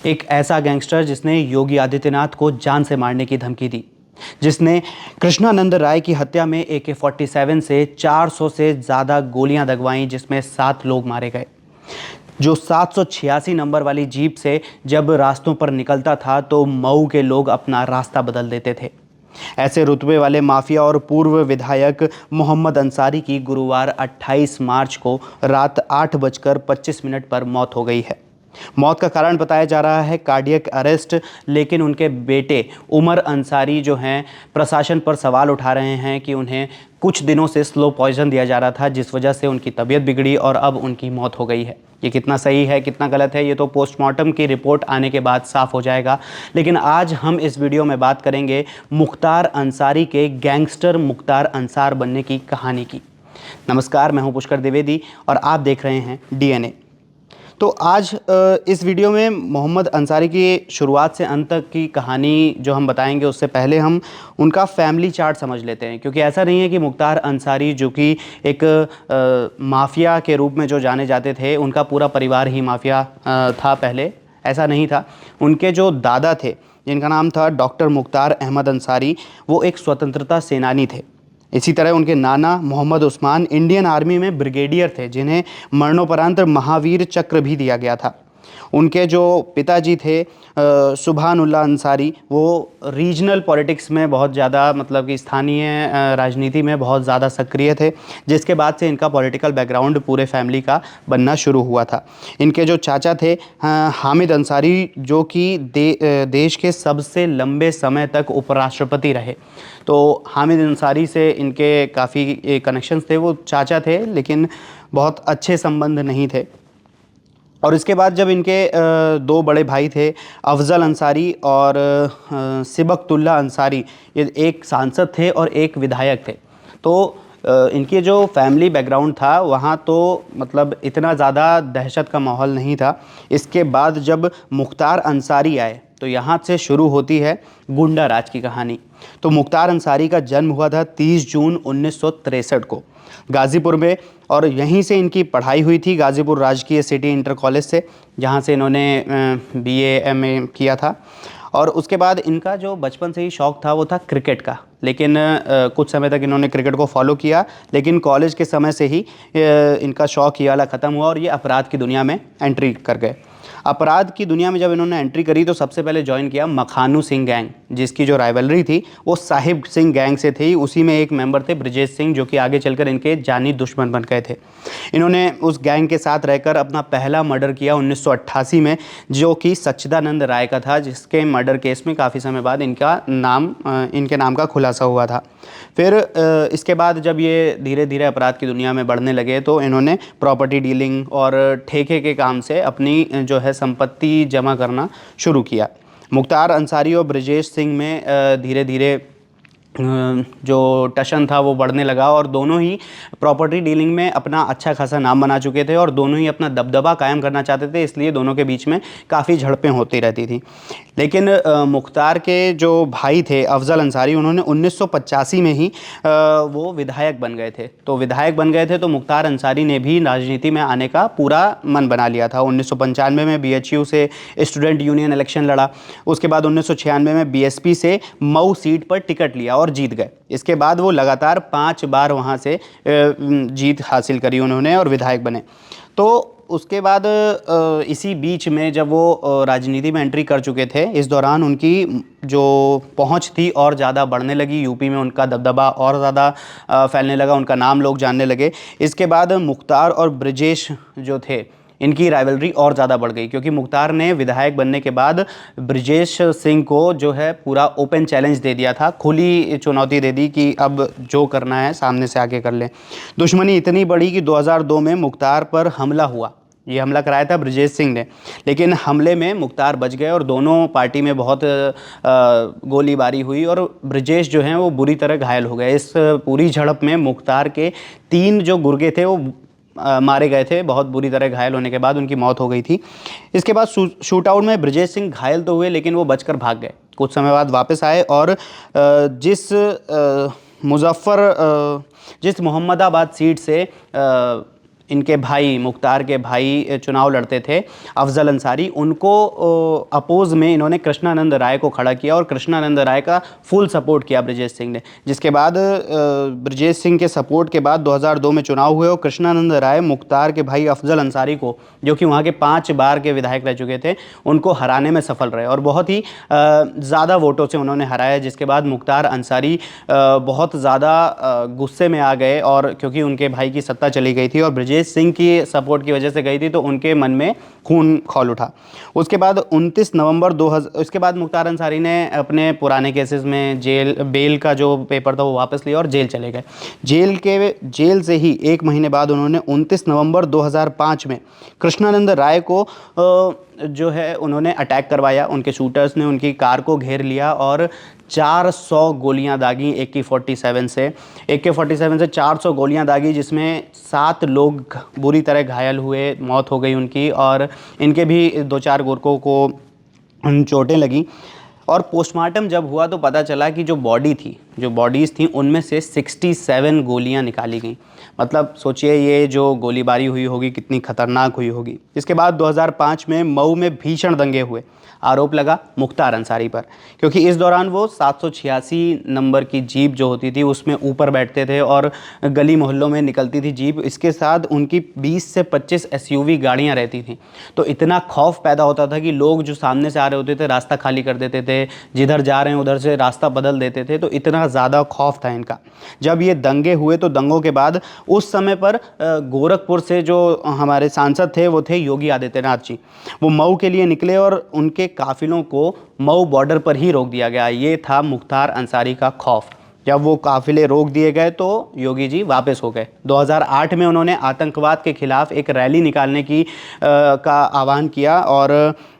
एक ऐसा गैंगस्टर जिसने योगी आदित्यनाथ को जान से मारने की धमकी दी, जिसने कृष्णानंद राय की हत्या में AK-47 से 400 से ज़्यादा गोलियां दगवाईं, जिसमें 7 लोग मारे गए, जो 786 नंबर वाली जीप से जब रास्तों पर निकलता था तो मऊ के लोग अपना रास्ता बदल देते थे। ऐसे रुतबे वाले माफिया और पूर्व विधायक मोहम्मद अंसारी की गुरुवार 28 मार्च को रात 8:25 पर मौत हो गई है। मौत का कारण बताया जा रहा है कार्डियक अरेस्ट, लेकिन उनके बेटे उमर अंसारी जो हैं प्रशासन पर सवाल उठा रहे हैं कि उन्हें कुछ दिनों से स्लो पॉइजन दिया जा रहा था, जिस वजह से उनकी तबीयत बिगड़ी और अब उनकी मौत हो गई है। ये कितना सही है कितना गलत है ये तो पोस्टमार्टम की रिपोर्ट आने के बाद साफ हो जाएगा, लेकिन आज हम इस वीडियो में बात करेंगे मुख्तार अंसारी के गैंगस्टर मुख्तार अंसार बनने की कहानी की। नमस्कार, मैं हूं पुष्कर द्विवेदी और आप देख रहे हैं DNA। तो आज इस वीडियो में मोहम्मद अंसारी की शुरुआत से अंत तक की कहानी जो हम बताएंगे, उससे पहले हम उनका फैमिली चार्ट समझ लेते हैं, क्योंकि ऐसा नहीं है कि मुख्तार अंसारी जो कि एक माफिया के रूप में जो जाने जाते थे, उनका पूरा परिवार ही माफिया था। पहले ऐसा नहीं था। उनके जो दादा थे, जिनका नाम था डॉक्टर मुख्तार अहमद अंसारी, वो एक स्वतंत्रता सेनानी थे। इसी तरह उनके नाना मोहम्मद उस्मान इंडियन आर्मी में ब्रिगेडियर थे, जिन्हें मरणोपरांत महावीर चक्र भी दिया गया था। उनके जो पिताजी थे सुभानुल्लाह अंसारी, वो रीजनल पॉलिटिक्स में बहुत ज़्यादा, मतलब कि स्थानीय राजनीति में बहुत ज़्यादा सक्रिय थे, जिसके बाद से इनका पॉलिटिकल बैकग्राउंड पूरे फैमिली का बनना शुरू हुआ था। इनके जो चाचा थे हामिद अंसारी, जो कि देश के सबसे लंबे समय तक उपराष्ट्रपति रहे। तो हामिद अंसारी से इनके काफ़ी कनेक्शंस थे। वो चाचा थे लेकिन बहुत अच्छे संबंध नहीं थे। और इसके बाद जब इनके दो बड़े भाई थे, अफजल अंसारी और सिबकतुल्ला अंसारी, ये एक सांसद थे और एक विधायक थे। तो इनके जो फैमिली बैकग्राउंड था वहाँ तो मतलब इतना ज़्यादा दहशत का माहौल नहीं था। इसके बाद जब मुख्तार अंसारी आए तो यहाँ से शुरू होती है गुंडा राज की कहानी। तो मुख्तार अंसारी का जन्म हुआ था 30 जून 1963 को गाज़ीपुर में, और यहीं से इनकी पढ़ाई हुई थी, गाज़ीपुर राजकीय सिटी इंटर कॉलेज से, जहाँ से इन्होंने BA MA किया था। और उसके बाद इनका जो बचपन से ही शौक़ था वो था क्रिकेट का, लेकिन कुछ समय तक इन्होंने क्रिकेट को फॉलो किया, लेकिन कॉलेज के समय से ही इनका शौक़ ये वाला ख़त्म हुआ और ये अपराध की दुनिया में एंट्री कर गए। अपराध की दुनिया में जब इन्होंने एंट्री करी तो सबसे पहले ज्वाइन किया मखानू सिंह गैंग, जिसकी जो राइवलरी थी वो साहिब सिंह गैंग से थी। उसी में एक मेंबर थे ब्रजेश सिंह, जो कि आगे चलकर इनके जानी दुश्मन बन गए थे। इन्होंने उस गैंग के साथ रहकर अपना पहला मर्डर किया 1988 में, जो कि सच्चिदानंद राय का था, जिसके मर्डर केस में काफ़ी समय बाद इनके नाम का खुलासा हुआ था। फिर इसके बाद जब ये धीरे धीरे अपराध की दुनिया में बढ़ने लगे तो इन्होंने प्रॉपर्टी डीलिंग और ठेके के काम से अपनी जो है संपत्ति जमा करना शुरू किया। मुख्तार अंसारी और ब्रजेश सिंह में धीरे धीरे जो टशन था वो बढ़ने लगा, और दोनों ही प्रॉपर्टी डीलिंग में अपना अच्छा खासा नाम बना चुके थे और दोनों ही अपना दबदबा कायम करना चाहते थे, इसलिए दोनों के बीच में काफ़ी झड़पें होती रहती थी। लेकिन मुख्तार के जो भाई थे अफजल अंसारी, उन्होंने 1985 में ही वो विधायक बन गए थे। तो विधायक बन गए थे तो मुख्तार अंसारी ने भी राजनीति में आने का पूरा मन बना लिया था। 1995 में BHU से स्टूडेंट यूनियन इलेक्शन लड़ा। उसके बाद 1996 में BSP से मऊ सीट पर टिकट लिया और जीत गए। इसके बाद वो लगातार 5 बार वहाँ से जीत हासिल करी उन्होंने और विधायक बने। तो उसके बाद इसी बीच में जब वो राजनीति में एंट्री कर चुके थे, इस दौरान उनकी जो पहुंच थी और ज़्यादा बढ़ने लगी। यूपी में उनका दबदबा और ज़्यादा फैलने लगा, उनका नाम लोग जानने लगे। इसके बाद मुख्तार और ब्रजेश जो थे, इनकी राइवलरी और ज़्यादा बढ़ गई, क्योंकि मुख्तार ने विधायक बनने के बाद ब्रजेश सिंह को जो है पूरा ओपन चैलेंज दे दिया था, खुली चुनौती दे दी कि अब जो करना है सामने से आके कर लें। दुश्मनी इतनी बड़ी कि 2002 में मुख्तार पर हमला हुआ। ये हमला कराया था ब्रजेश सिंह ने, लेकिन हमले में मुख्तार बच गए और दोनों पार्टी में बहुत गोलीबारी हुई और ब्रजेश जो हैं वो बुरी तरह घायल हो गए। इस पूरी झड़प में मुख्तार के 3 जो गुर्गे थे वो मारे गए थे। बहुत बुरी तरह घायल होने के बाद उनकी मौत हो गई थी। इसके बाद शूट आउट में ब्रजेश सिंह घायल तो हुए, लेकिन वो बचकर भाग गए। कुछ समय बाद वापस आए और जिस मोहम्मदाबाद सीट से इनके भाई, मुख्तार के भाई चुनाव लड़ते थे, अफजल अंसारी, उनको अपोज में इन्होंने कृष्णानंद राय को खड़ा किया और कृष्णानंद राय का फुल सपोर्ट किया ब्रजेश सिंह ने। जिसके बाद ब्रजेश सिंह के सपोर्ट के बाद 2002 में चुनाव हुए और कृष्णानंद राय मुख्तार के भाई अफजल अंसारी को, जो कि वहाँ के 5 बार के विधायक रह चुके थे, उनको हराने में सफल रहे और बहुत ही ज़्यादा वोटों से उन्होंने हराया। जिसके बाद मुख्तार अंसारी बहुत ज़्यादा गुस्से में आ गए, और क्योंकि उनके भाई की सत्ता चली गई थी और ब्रजेश सिंह की सपोर्ट की वजह से गई थी, तो उनके मन में खून खौल उठा। उसके बाद 29 नवंबर 2000, उसके बाद मुख्तार अंसारी ने अपने पुराने केसेस में बेल का जो पेपर था वो वापस लिया और जेल चले गए। जेल से ही 1 महीने बाद उन्होंने 29 नवंबर 2005 में कृष्णानंद राय को जो है उन्होंने अटैक करवाया। उनके शूटर्स ने उनकी कार को घेर लिया और 400 गोलियां दागी AK-47 से 400 गोलियां दागी, जिसमें 7 लोग बुरी तरह घायल हुए, मौत हो गई उनकी, और इनके भी 2-4 गोरखों को चोटें लगी। और पोस्टमार्टम जब हुआ तो पता चला कि जो बॉडीज़ थी उनमें से 67 गोलियां निकाली गई। मतलब सोचिए ये जो गोलीबारी हुई होगी कितनी खतरनाक हुई होगी। इसके बाद 2005 में मऊ में भीषण दंगे हुए। आरोप लगा मुख्तार अंसारी पर, क्योंकि इस दौरान वो 786 नंबर की जीप जो होती थी उसमें ऊपर बैठते थे और गली मोहल्लों में निकलती थी जीप। इसके साथ उनकी 20 से 25 SUV गाड़ियां रहती थीं। तो इतना खौफ पैदा होता था कि लोग जो सामने से आ रहे होते थे रास्ता खाली कर देते थे, जिधर जा रहे हैं उधर से रास्ता बदल देते थे। तो इतना ज़्यादा खौफ था इनका। जब ये दंगे हुए तो दंगों के बाद उस समय पर गोरखपुर से जो हमारे सांसद थे वो थे योगी आदित्यनाथ जी। वो मऊ के लिए निकले और उनके काफिलों को मऊ बॉर्डर पर ही रोक दिया गया। ये था मुख्तार अंसारी का खौफ। जब वो काफिले रोक दिए गए तो योगी जी वापस हो गए। 2008 में उन्होंने आतंकवाद के खिलाफ एक रैली निकालने का आह्वान किया और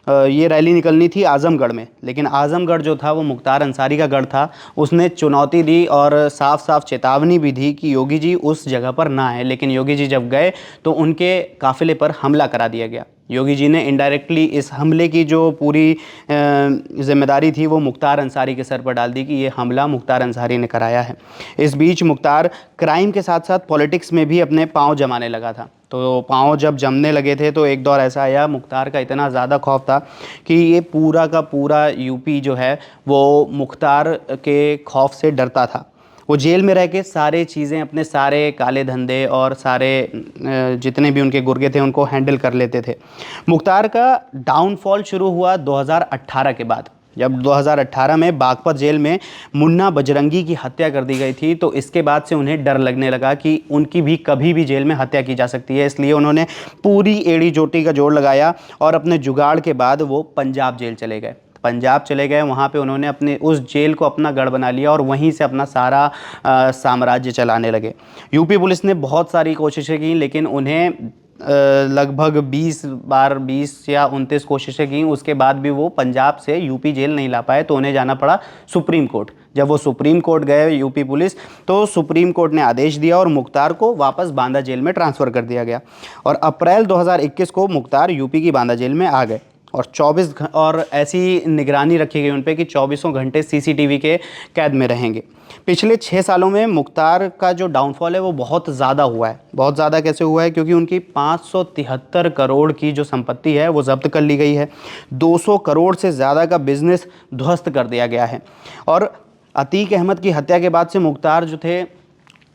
ये रैली निकलनी थी आजमगढ़ में, लेकिन आजमगढ़ जो था वो मुख्तार अंसारी का गढ़ था। उसने चुनौती दी और साफ साफ चेतावनी भी दी कि योगी जी उस जगह पर ना आए। लेकिन योगी जी जब गए तो उनके काफिले पर हमला करा दिया गया। योगी जी ने इनडायरेक्टली इस हमले की जो पूरी जिम्मेदारी थी वो मुख्तार अंसारी के सर पर डाल दी कि ये हमला मुख्तार अंसारी ने कराया है। इस बीच मुख्तार क्राइम के साथ साथ पॉलिटिक्स में भी अपने पांव जमाने लगा था। तो पांव जब जमने लगे थे तो एक दौर ऐसा आया, मुख्तार का इतना ज़्यादा खौफ था कि ये पूरा का पूरा यूपी जो है वो मुख्तार के खौफ से डरता था। वो जेल में रह के सारे चीज़ें, अपने सारे काले धंधे और सारे जितने भी उनके गुर्गे थे उनको हैंडल कर लेते थे। मुख्तार का डाउनफॉल शुरू हुआ 2018 के बाद, जब 2018 में बागपत जेल में मुन्ना बजरंगी की हत्या कर दी गई थी। तो इसके बाद से उन्हें डर लगने लगा कि उनकी भी कभी भी जेल में हत्या की जा सकती है। इसलिए उन्होंने पूरी एड़ी चोटी का जोड़ लगाया और अपने जुगाड़ के बाद वो पंजाब जेल चले गए। वहाँ पे उन्होंने अपने उस जेल को अपना गढ़ बना लिया और वहीं से अपना सारा साम्राज्य चलाने लगे। यूपी पुलिस ने बहुत सारी कोशिशें की, लेकिन उन्हें लगभग 20 या 29 कोशिशें की। उसके बाद भी वो पंजाब से यूपी जेल नहीं ला पाए, तो उन्हें जाना पड़ा सुप्रीम कोर्ट। जब वो सुप्रीम कोर्ट गए यूपी पुलिस, तो सुप्रीम कोर्ट ने आदेश दिया और मुख्तार को वापस बांदा जेल में ट्रांसफ़र कर दिया गया। और अप्रैल 2021 को मुख्तार यूपी की बांदा जेल में आ गए और ऐसी निगरानी रखी गई उन पे कि 24 घंटे CCTV के कैद में रहेंगे। पिछले 6 सालों में मुख्तार का जो डाउनफॉल है वो बहुत ज़्यादा हुआ है। बहुत ज़्यादा कैसे हुआ है? क्योंकि उनकी 573 करोड़ की जो संपत्ति है वो जब्त कर ली गई है। 200 करोड़ से ज़्यादा का बिजनेस ध्वस्त कर दिया गया है। और अतीक अहमद की हत्या के बाद से मुख्तार जो थे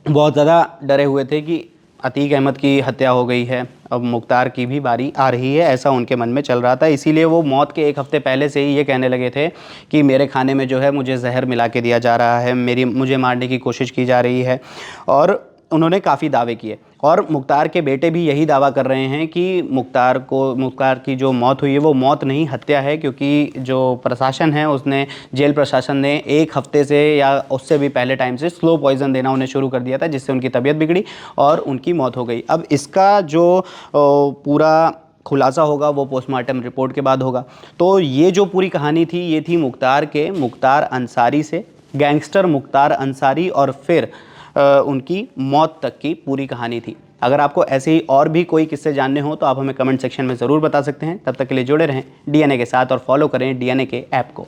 बहुत ज़्यादा डरे हुए थे कि अतीक अहमद की हत्या हो गई है, अब मुख्तार की भी बारी आ रही है, ऐसा उनके मन में चल रहा था। इसीलिए वो मौत के 1 हफ्ते पहले से ही ये कहने लगे थे कि मेरे खाने में जो है मुझे जहर मिला के दिया जा रहा है, मुझे मारने की कोशिश की जा रही है। और उन्होंने काफ़ी दावे किए और मुख्तार के बेटे भी यही दावा कर रहे हैं कि मुख्तार की जो मौत हुई है वो मौत नहीं हत्या है, क्योंकि जो प्रशासन है उसने, जेल प्रशासन ने 1 हफ्ते से या उससे भी पहले टाइम से स्लो पॉइज़न देना उन्हें शुरू कर दिया था, जिससे उनकी तबीयत बिगड़ी और उनकी मौत हो गई। अब इसका जो पूरा खुलासा होगा वो पोस्टमार्टम रिपोर्ट के बाद होगा। तो ये जो पूरी कहानी थी ये थी मुख्तार अंसारी से, गैंगस्टर मुख्तार अंसारी, और फिर उनकी मौत तक की पूरी कहानी थी। अगर आपको ऐसे ही और भी कोई किस्से जानने हो तो आप हमें कमेंट सेक्शन में ज़रूर बता सकते हैं। तब तक के लिए जुड़े रहें DNA के साथ और फॉलो करें DNA के ऐप को।